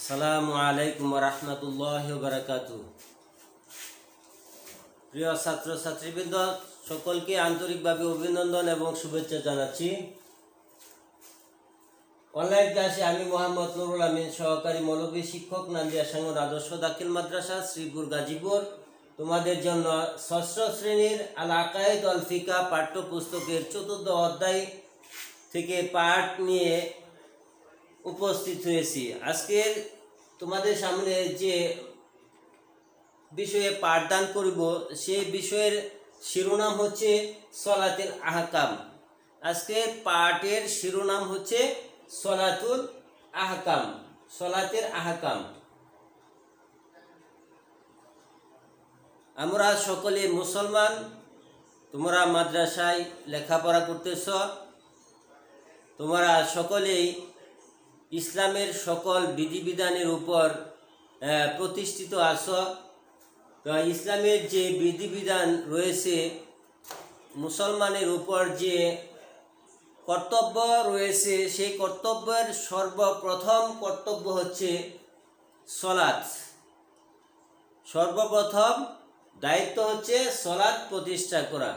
আসসালামু আলাইকুম ওয়া রাহমাতুল্লাহি ওয়া বারাকাতুহু। প্রিয় ছাত্র ছাত্রীবৃন্দ, সকলকে আন্তরিকভাবে অভিনন্দন এবং শুভেচ্ছা জানাচ্ছি। অনলাইন ক্লাসে আমি মোহাম্মদ নুরুল আমিন, সহকারী মৌলভী শিক্ষক, নান্দিয়া সাঙ্গন আদর্শ দাখিল মাদ্রাসা, শ্রীপুর, গাজীপুর, তোমাদের জন্য ষষ্ঠ শ্রেণীর আল আকায়েদ ওয়াল ফিকাহ পাঠ্যপুস্তকের ৪র্থ অধ্যায় থেকে পাঠ নিয়ে উপস্থিত হয়েছি। আজকে তোমাদের সামনে যে বিষয়ে পাঠদান করব সেই বিষয়ের শিরোনাম হচ্ছে সলাতের আহকাম। আজকে পাঠের শিরোনাম হচ্ছে সলাতুল আহকাম, সলাতের আহকাম। আমরা সকলে মুসলমান, তোমরা মাদ্রাসায় লেখাপড়া করতেছ, তোমরা সকলেই ইসলামের সকল বিধিবিধানের উপর প্রতিষ্ঠিত আছো। তো ইসলামের যে বিধিবিধান রয়েছে, মুসলমানের উপর যে কর্তব্য রয়েছে, সেই কর্তব্যের সর্বপ্রথম কর্তব্য হচ্ছে সলাত। সর্বপ্রথম দায়িত্ব হচ্ছে সলাত প্রতিষ্ঠা করা।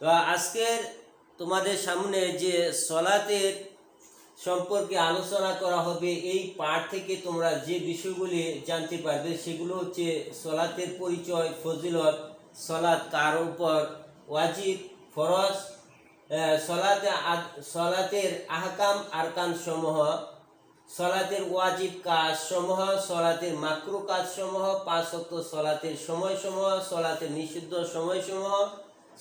তো আজকের তোমাদের সামনে যে সলাতের সম্পর্কে আলোচনা করা হবে, এই পাঠ থেকে তোমরা যে বিষয়গুলি জানতে পারবে সেগুলো হচ্ছে সলাতের পরিচয়, ফজিলত, সলাত কার উপর ওয়াজিব, ফরজ, সলাতের আহকাম আরকান সমূহ, সলাতের ওয়াজিব কাজ সমূহ, সলাতের মাকরু কাজ সমূহ, 5 ওয়াক্ত সলাতের সময়সমূহ, সলাতের নিষিদ্ধ সময়সমূহ,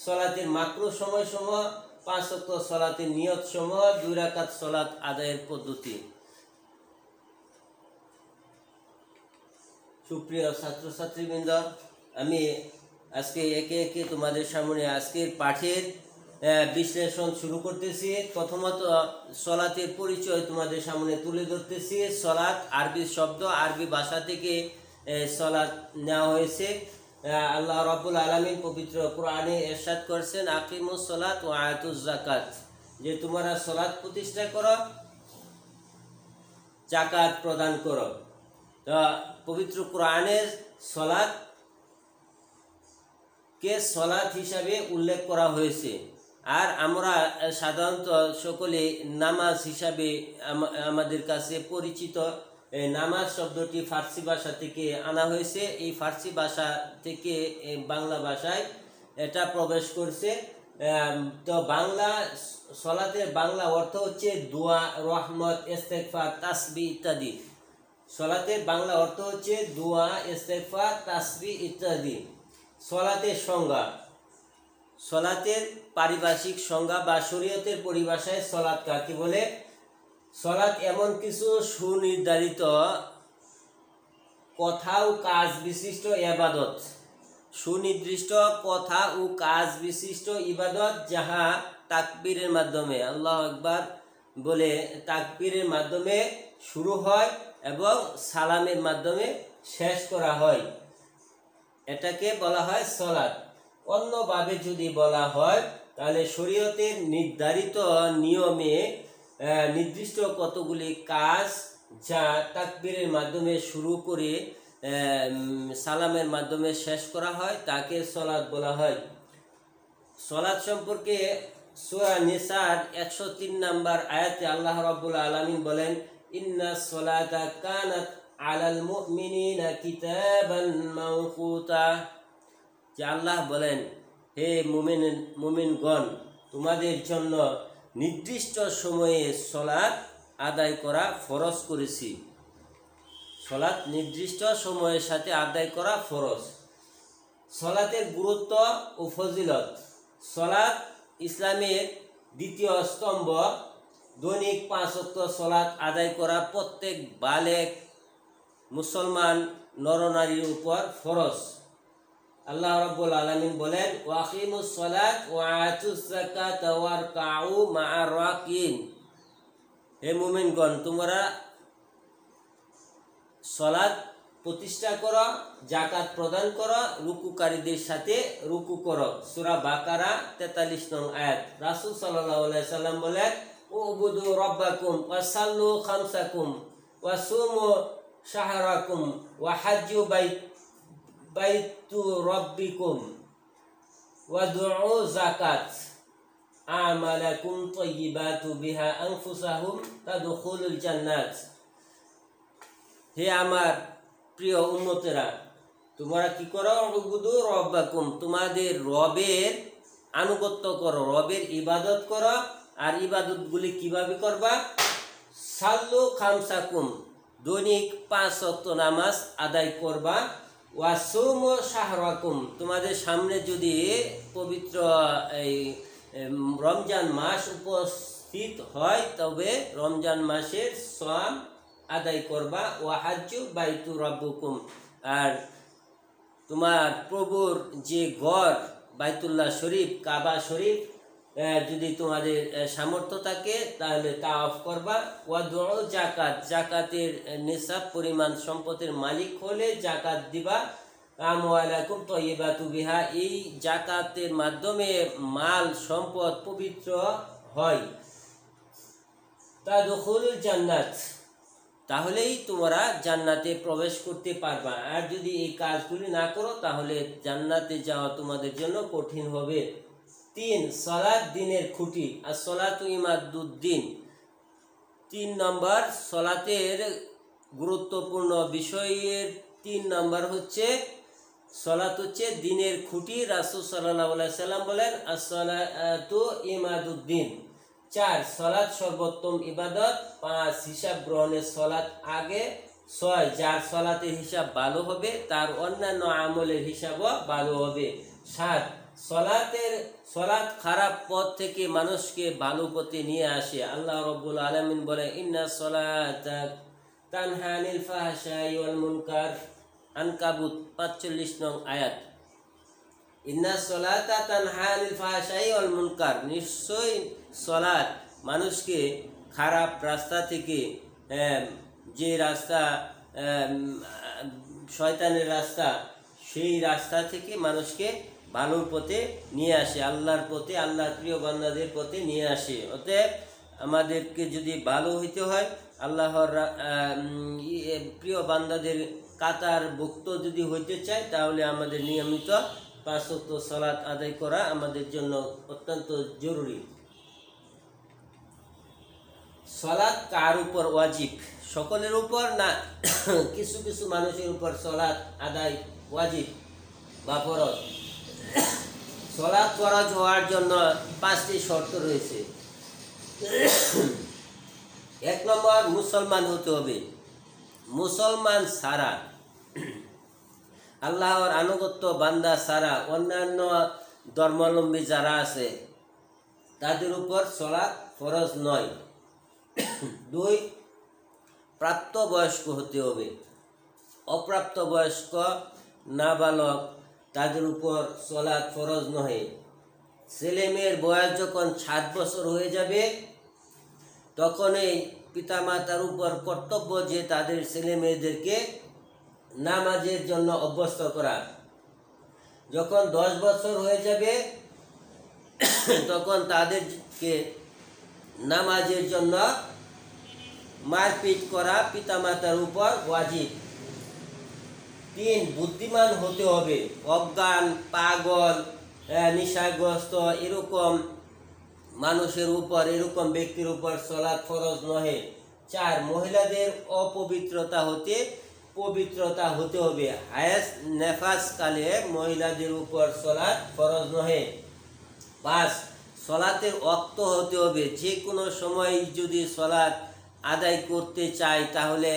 সলাতের মাকরু সময়সমূহ, 5 ওয়াক্ত সলাতের নিয়ত সমূহ, 2 রাকাত সলাত আদায়ের পদ্ধতি। সুপ্রিয় ছাত্রছাত্রীবৃন্দ, আমি আজকে একে একে তোমাদের সামনে আজকের পাঠের বিশ্লেষণ শুরু করতেছি। প্রথমত সলাতের পরিচয় তোমাদের সামনে তুলে ধরতেছি। সলাত আরবি শব্দ, আরবি ভাষা থেকে সলাত নেওয়া হয়েছে। আল্লাহ রাব্বুল আলামিন পবিত্র কোরআনে ইরশাদ করেছেন, আকিমুস সালাত ওয়া আতুজ যাকাত, যে তোমরা সলাত প্রতিষ্ঠা করো, যাকাত প্রদান করো। তো পবিত্র কোরআনে সলাত কে সলাত হিসাবে উল্লেখ করা হয়েছে। আর আমরা সাধারণত সকলে নামাজ হিসাবে আমাদের কাছে পরিচিত। নামাজ শব্দটি ফার্সি ভাষা থেকে আনা হয়েছে। এই ফার্সি ভাষা থেকে বাংলা ভাষায় এটা প্রবেশ করছে। তো বাংলা সলাতের বাংলা অর্থ হচ্ছে দোয়া, রহমত, ইস্তেগফার, তাসবিহ ইত্যাদি। সলাতের বাংলা অর্থ হচ্ছে দোয়া, ইস্তেগফার, তাসবিহ ইত্যাদি। সলাতের সংজ্ঞা, সলাতের পারিভাষিক সংজ্ঞা বা শরীয়তের পরিভাষায় সলাত কাকে বলে? সলাত এমন কিছু সুনির্ধারিত কথা ও কাজ বিশিষ্ট ইবাদত, সুনির্দিষ্ট কথা ও কাজ বিশিষ্ট ইবাদত, যাহা তাকবীরের মাধ্যমে, আল্লাহু আকবার বলে তাকবীরের মাধ্যমে শুরু হয় এবং সালামের মাধ্যমে শেষ করা হয়। এটাকে বলা হয় সলাত। অন্যভাবে যদি বলা হয় তাহলে শরীয়তের নির্ধারিত নিয়মে নির্দিষ্ট কতগুলি কাজ যা তাকবীরের মাধ্যমে শুরু করে সালামের মাধ্যমে শেষ করা হয় তাকে সলাত বলা হয়। সলাত সম্পর্কে সূরা নিসার 103 নম্বর আয়াতে আল্লাহ রাব্বুল আলামিন বলেন, ইন্নাস সলাতা কানাত আলাল মুমিনিনা কিতাবান মাওকুতা, যে আল্লাহ বলেন, হে মুমিনগণ, তোমাদের জন্য নির্দিষ্ট সময়ে সলাত আদায় করা ফরজ করেছি। সলাত নির্দিষ্ট সময়ের সাথে আদায় করা ফরজ। সলাতের গুরুত্ব ও ফজিলত। সলাত ইসলামের দ্বিতীয় স্তম্ভ। দৈনিক 5 ওয়াক্ত সলাত আদায় করা প্রত্যেক বালেগ মুসলমান নরনারীর উপর ফরজ। আল্লাহ রাব্বুল আলামিন বলেন, ওয়াকিমুস সালাত ওয়া আতুজ যাকাত ওয়ারকাউ মা'আর রাকিন, হে মুমিনগণ, তোমরা সলাত প্রতিষ্ঠা করো, যাকাত প্রদান করো, রুকুকারীদের সাথে রুকু করো। সূরা বাকারা 43 নং আয়াত। রাসূল সাল্লাল্লাহু আলাইহি সাল্লাম বলেন, উবুদু রাব্বাকুম ওয়া সাল্লু খামসাকুম ওয়াসুমু শাহরাকুম ওয়া হাজ্জু বাইতু রাব্বিকুম ওয়া দুউ যাকাত আমালাকুম তাইয়্যিবাতু বিহা আনফুসাহুম তাদখুলুল জান্নাত। হে আমার প্রিয় উম্মতেরা, তোমরা কি করো? উবুদু রব্বাকুম, তোমাদের রবের আনুগত্য করো, রবের ইবাদত করো। আর ইবাদতগুলি কিভাবে করবা? সাল্লু খামসাকুম, দৈনিক 5 ওয়াক্ত নামাজ আদায় করবা। ওয়াসুমু শাহরাকুম, তোমাদের সামনে যদি পবিত্র এই রমজান মাস উপস্থিত হয় তবে রমজান মাসের সিয়াম আদায় করবা। ওয়া হাজ্জু বাইতু রাব্বুকুম, আর তোমার প্রভুর যে ঘর বাইতুল্লাহ শরীফ, কাবা শরীফ, যদি তোমাদের সামর্থ্য থাকে তাহলে তাওয়াফ করবা। ওয়া দুউ যাকাত, যাকাতের নিসাব পরিমাণ সম্পদের মালিক হলে যাকাত দিবা। আমওয়ালাকুম তাইয়্যিবাতু বিহা, এই যাকাতের মাধ্যমে মাল সম্পদ পবিত্র হয়। তাদখুলুল জান্নাত, তাহলেই তোমরা জান্নাতে প্রবেশ করতে পারবা। আর যদি এই কাজগুলি না করো তাহলে জান্নাতে যাওয়া তোমাদের জন্য কঠিন হবে। 3, সালাত দিনের খুঁটি। আর সালাতু ইমাদুদ্দিন, 3 নম্বর সালাতের গুরুত্বপূর্ণ বিষয়ের 3 নম্বর হচ্ছে সালাত হচ্ছে দিনের খুঁটি। রাসূল সাল্লাল্লাহু আলাইহি সাল্লাম বলেন as-সালাতু ইমাদুদ্দিন। 4, সালাত সর্বোত্তম ইবাদত। 5, হিসাব গ্রহণের সালাত আগে। 6, যার সালাতের হিসাব ভালো হবে তার অন্যান্য আমলের হিসাবও ভালো হবে। 7, সালাত খারাপ পথ থেকে মানুষকে ভালো পথে নিয়ে আসে। আল্লাহ রাব্বুল আলামিন বলে ইন্নাস সালাতা তানহা আনিল ফাহশাই ওয়াল মুনকার, আনকাবুত 45 নং আয়াত। ইন্নাস সালাতা তানহা আনিল ফাহশাই ওয়াল মুনকার, নিশ্চয়ই সালাত মানুষকে খারাপ রাস্তা থেকে, যে রাস্তা শয়তানের রাস্তা, সেই রাস্তা থেকে মানুষকে ভালোর পথে নিয়ে আসে, আল্লাহর পথে, আল্লাহর প্রিয় বান্দাদের পথে নিয়ে আসে। অতএব আমাদেরকে যদি ভালো হইতে হয়, আল্লাহর প্রিয় বান্দাদের কাতারভুক্ত যদি হইতে চাই তাহলে আমাদের নিয়মিত 5 ওয়াক্ত সালাত আদায় করা আমাদের জন্য অত্যন্ত জরুরি। সালাত কার উপর ওয়াজিব? সকলের উপর না, কিছু কিছু মানুষের উপর সালাত আদায় ওয়াজিব বা ফরজ। সালাত ফরজ হওয়ার জন্য 5টি শর্ত রয়েছে। 1 নম্বর, মুসলমান হতে হবে। মুসলমান ছাড়া, আল্লাহর আনুগত্য বান্দা ছাড়া অন্যান্য ধর্মাবলম্বী যারা আছে তাদের উপর সালাত ফরজ নয়। 2, প্রাপ্তবয়স্ক হতে হবে। অপ্রাপ্তবয়স্ক নাবালক তাদের উপর সালাত ফরজ নয়। ছেলে মেয়ের বয়স যখন 7 বছর হয়ে যাবে তখনই পিতামাতার উপর কর্তব্য যে তাদের ছেলে মেয়েদেরকে নামাজের জন্য অভ্যস্ত করা। যখন 10 বছর হয়ে যাবে তখন তাদেরকে নামাজের জন্য মারপিট করা পিতামাতার উপর ওয়াজিব। 3, বুদ্ধিমান হতে হবে। অজ্ঞান, পাগল, নেশাগ্রস্ত এরকম মানুষের উপর, এরকম ব্যক্তির উপর সালাত ফরজ নহে। 4, মহিলাদের অপবিত্রতা হতে পবিত্রতা হতে হবে। হায়াস নেফাস কালে মহিলাদের উপর সালাত ফরজ নহে। 5, সালাতের ওয়াক্ত হতে হবে। যে কোনো সময় যদি সালাত আদায় করতে চাই তাহলে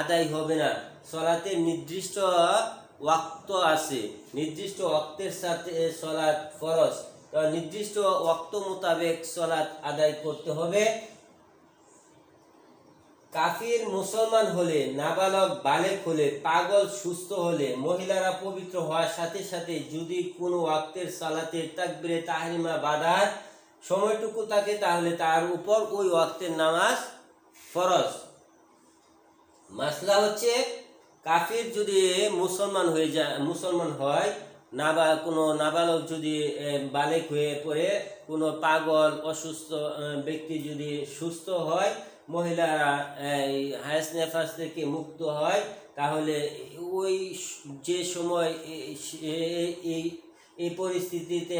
আদায় হবে না। সালাতের নির্দিষ্ট ওয়াক্ত আছে, নির্দিষ্ট ওয়াক্তের সাথে সালাত ফরজ, নির্দিষ্ট ওয়াক্ত মোতাবেক সালাত আদায় করতে হবে। কাফির মুসলমান হলে, নাবালক বালেক হলে, পাগল সুস্থ হলে, মহিলারা পবিত্র হওয়ার সাথে সাথে যদি কোনো ওয়াক্তের সালাতের তাকবীরে তাহরিমা বাঁধার সময়টুকু থাকে তাহলে তার উপর ওই ওয়াক্তের নামাজ ফরজ। মাসলা হচ্ছে কাফির যদি মুসলমান হয়, কোনো নাবালক যদি বালেক হয়ে পড়ে, কোনো পাগল অসুস্থ ব্যক্তি যদি সুস্থ হয়, মহিলারা এই হায়েস নেফাস থেকে মুক্ত হয়, তাহলে ওই যে সময় এই পরিস্থিতিতে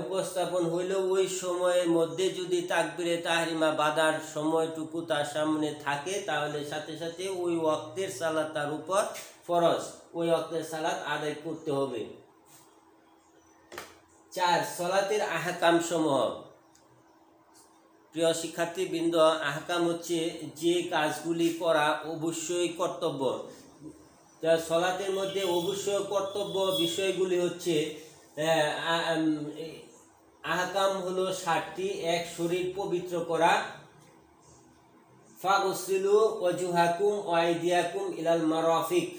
উপস্থাপন হইল, ওই সময়ের মধ্যে যদি তাকবীরে তাহরিমা বাঁধার সময়টুকু তার সামনে থাকে, তাহলে সাথে সাথে ওই ওয়াক্তের সালাত তার উপর ফরজ, ওই ওয়াক্তের সালাত আদায় করতে হবে। 4. সালাতের আহকাম সমূহ। প্রিয় শিক্ষার্থীবৃন্দ, আহকাম হচ্ছে যে কাজগুলি করা অবশ্যই কর্তব্য। সালাতের মধ্যে অবশ্যই কর্তব্য বিষয়গুলি হচ্ছে আহকাম হলো 7টি। 1. শরীর পবিত্র করা। ফাগসিলু ওয়াজুহাকুম ওয়া আইদিয়াকুম ইলাল মারাফিক।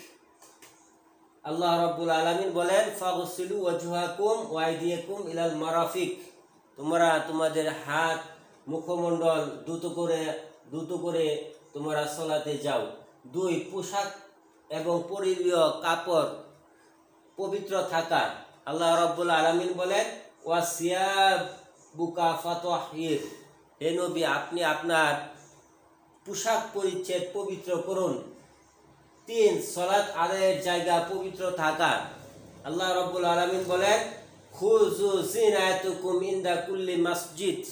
আল্লাহ রাব্বুল আলামিন বলেন, ফাগসিলু ওয়াজুহাকুম ওয়া আইদিয়াকুম ইলাল মারাফিক, তোমরা তোমাদের হাত মুখমণ্ডল দ্রুত করে তোমরা সালাতে যাও। 2. পোশাক এবং পরিধেয় কাপড় পবিত্র থাকা। আল্লাহ রাব্বুল আলামিন বলেন, ওয়াসিয়াবুকা ফাতাহির, হে নবী আপনি আপনার পোশাক পরিচ্ছদ পবিত্র করুন। 3. সালাত আদায়ের জায়গা পবিত্র থাকা। আল্লাহ রাব্বুল আলামিন বলেন, খুযু জিনাতাকুম ইনদা কুল্লি মসজিদ,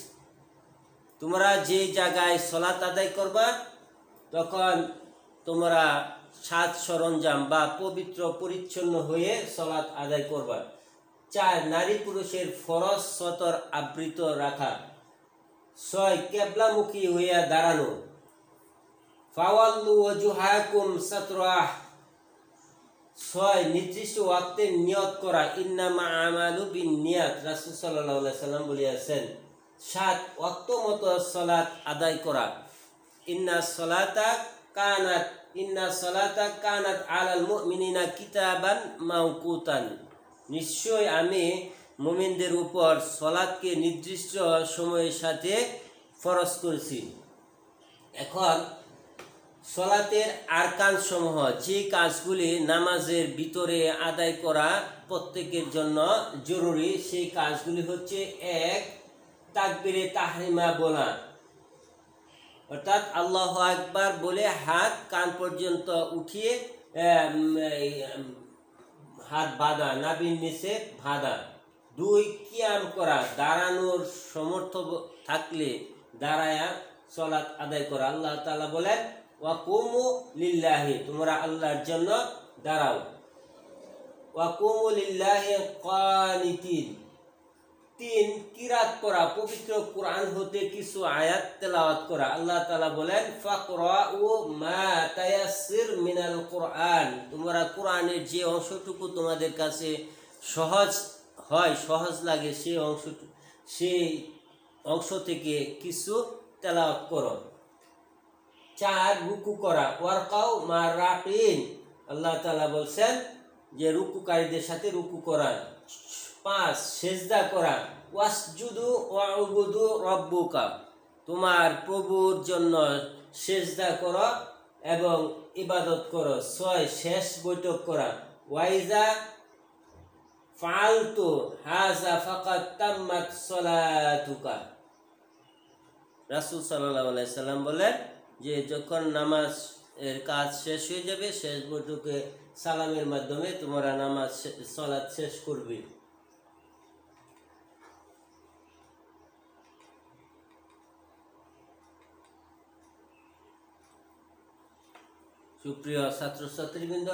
তোমরা যে জায়গায় সালাত আদায় করবা তখন তোমরা সাজ সরঞ্জাম বা পবিত্র পরিচ্ছন্ন হয়ে সালাত আদায় করবা। 4. নারী পুরুষের ফরজ সতর আবৃত রাখা। 6. কেবলামুখী হইয়া দাঁড়ানো। ফাওয়াল্লু ওয়াজুহাকুম সাতরাহ। 6. নির্দিষ্ট ওয়াক্তে নিয়ত করা। ইন্নামা আমালু বিন্নিয়াত, রাসূল সাল্লাল্লাহু আলাইহি সাল্লাম বলেছেন। 7. ওয়াক্ত মতো সালাত আদায় করা। ইন্না সালাতা কানাত আলাল মুমিনিনা কিতাবান মাওকুতান, নিশ্চয় আমি মুমিনদের উপর সালাতকে নির্দিষ্ট সময়ের সাথে ফরজ করেছি। এখন সালাতের আরকান সমূহ, যে কাজগুলি নামাজের ভিতরে আদায় করা প্রত্যেকের জন্য জরুরি, সেই কাজগুলি হচ্ছে: 1. তাকবীরে তাহরিমা বলা, অর্থাৎ আল্লাহু আকবার বলে হাত কান পর্যন্ত উঠিয়ে হাত বাঁধা, নাভির নিচে বাঁধা। 2. কিয়াম করা, দাঁড়ানোর সমর্থ থাকলে দাঁড়ায়া সালাত আদায় করা। আল্লাহ তাআলা বলেন, ওয়াকুমু লিল্লাহি, তোমরা আল্লাহর জন্য দাঁড়াও। ওয়াকুমু লিল্লাহি কানিতিন। 3. কিরাত করা, পবিত্র কোরআন হতে কিছু আয়াত তেলাওয়াত করা। আল্লাহ তাআলা বলেন, ফাকরাউ মা তায়াসসির মিনাল কোরআন, তোমরা কোরআনের যে অংশটুকু তোমাদের কাছে সহজ লাগে সেই অংশ থেকে কিছু তেলাওয়াত করো। 4. রুকু করা। ওয়ারকাউ মা রাকিন, আল্লাহ তাআলা বলছেন যে রুকুকারীদের সাথে রুকু করা। 5. সেজদা করা। ওয়াসজুদু ওয়াউবুদু রাব্বুকা, তোমার প্রভুর জন্য সেজদা করো এবং ইবাদত করো। 6. শেষ বৈঠক করা। ওয়াইজা ফাআলতু হাযা ফাকাদ তাম্মাত সালাতুকা, রাসূল সাল্লাল্লাহু আলাইহি সাল্লাম বলেন যে যখন নামাজ এর কাজ শেষ হয়ে যাবে, শেষ বৈঠকে সালামের মাধ্যমে তোমরা সালাত শেষ করবে। সুপ্রিয় ছাত্রছাত্রীবৃন্দ,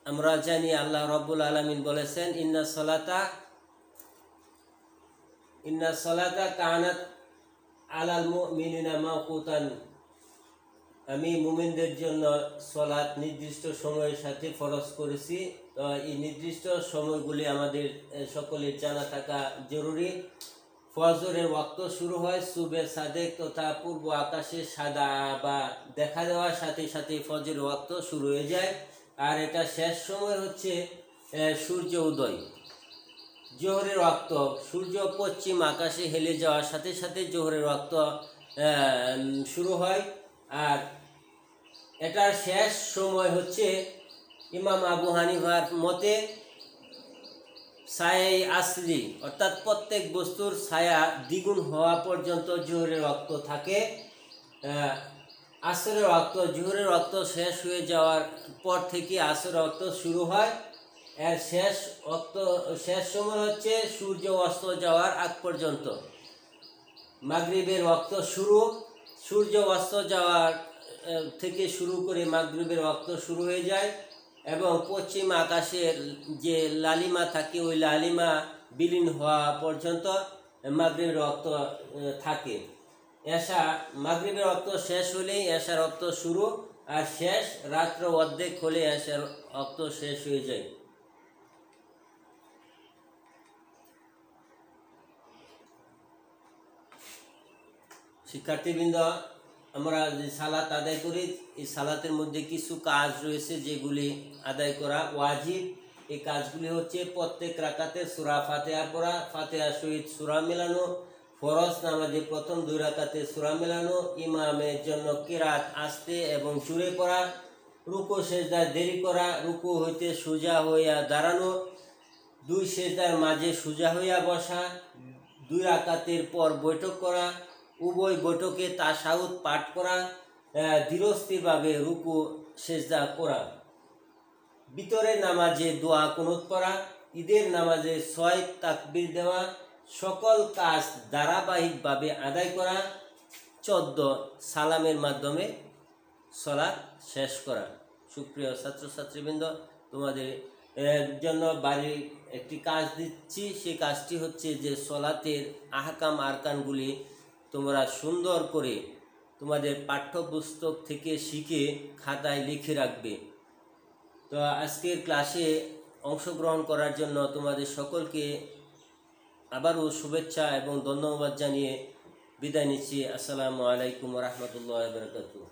আমরা জানি আল্লাহ রাব্বুল আলামিন বলেছেন, ইন্না সালাতা কানাত আলাল মুমিনিনা মাওকুতান, আমি মুমিনদের জন্য সালাত নির্দিষ্ট সময়ের সাথে ফরজ করেছি। তো এই নির্দিষ্ট সময়গুলি আমাদের সকলের জানা থাকা জরুরি। ফজরের ওয়াক্ত শুরু হয় সুবে সাদেক তথা পূর্ব আকাশে সাদা বা দেখা দেওয়ার সাথে সাথে ফজরের ওয়াক্ত শুরু হয়ে যায়, আর এটা শেষ সময় হচ্ছে সূর্য উদয়। জোহরের ওয়াক্ত, সূর্য পশ্চিম আকাশে হেলে যাওয়ার সাথে সাথে জোহরের ওয়াক্ত শুরু হয়, আর এটার শেষ সময় হচ্ছে ইমাম আবু হানিফার মতে ছায়াই আসলি, অর্থাৎ প্রত্যেক বস্তুর ছায়া দ্বিগুণ হওয়া পর্যন্ত জোহরের ওয়াক্ত থাকে। আসরের ওয়াক্ত, জোহরের ওয়াক্ত শেষ হয়ে যাওয়ার পর থেকে আসরের ওয়াক্ত শুরু হয়। এর শেষ সময় হচ্ছে সূর্য অস্ত যাওয়ার আগ পর্যন্ত। মাগরিবের ওয়াক্ত শুরু, সূর্য অস্ত যাওয়ার থেকে শুরু করে মাগরিবের ওয়াক্ত শুরু হয়ে যায় এবং পশ্চিম আকাশের যে লালিমা থাকে ওই লালিমা বিলীন হওয়া পর্যন্ত মাগরিবের ওয়াক্ত থাকে। মাগরিবের ওয়াক্ত শেষ হলেই এশার ওয়াক্ত শুরু, আর শেষ রাত্র অর্ধেক হলে এশার ওয়াক্ত শেষ হয়ে যায়। শিক্ষার্থীবৃন্দ, আমরা যে সালাত আদায় করি, এই সালাতের মধ্যে কিছু কাজ রয়েছে যেগুলি আদায় করা ওয়াজিব। এই কাজগুলি হচ্ছে প্রত্যেক রাকাতে সূরা ফাতিহা পড়া, ফাতিহার সহিত সূরা মেলানো, ফরজ নামাজে প্রথম 2 রাকাতে সূরা মেলানো, ইমামের জন্য কিরাত আস্তে এবং জোরে পড়া, রুকু সেজদায় দেরি করা, রুকু হইতে সোজা হইয়া দাঁড়ানো, 2 সেজদার মাঝে সোজা হইয়া বসা, 2 রাকাতের পর বৈঠক করা, উভয় বৈঠকে তাশাহুদ পাঠ করা, ধীরস্থিরভাবে রুকু সেজদা করা, ভিতরের নামাজে দোয়া কুনুত পড়া, ঈদের নামাজে 6 তাকবীর দেওয়া, সকল কাজ ধারাবাহিকভাবে আদায় করা, 14 সালামের মাধ্যমে সালাত শেষ করা। সুপ্রিয় ছাত্রছাত্রীবৃন্দ, তোমাদের জন্য বাড়ির একটি কাজ দিচ্ছি। সেই কাজটি হচ্ছে যে সালাতের আহকাম আরকানগুলি তোমরা সুন্দর করে তোমাদের পাঠ্যপুস্তক থেকে শিখে খাতায় লিখে রাখবে। তো আজকের ক্লাসে অংশগ্রহণ করার জন্য তোমাদের সকলকে আবারও শুভেচ্ছা এবং ধন্যবাদ জানিয়ে বিদায় নিচ্ছি। আসসালামু আলাইকুম ওয়া রাহমাতুল্লাহি ওয়া বারাকাতুহু।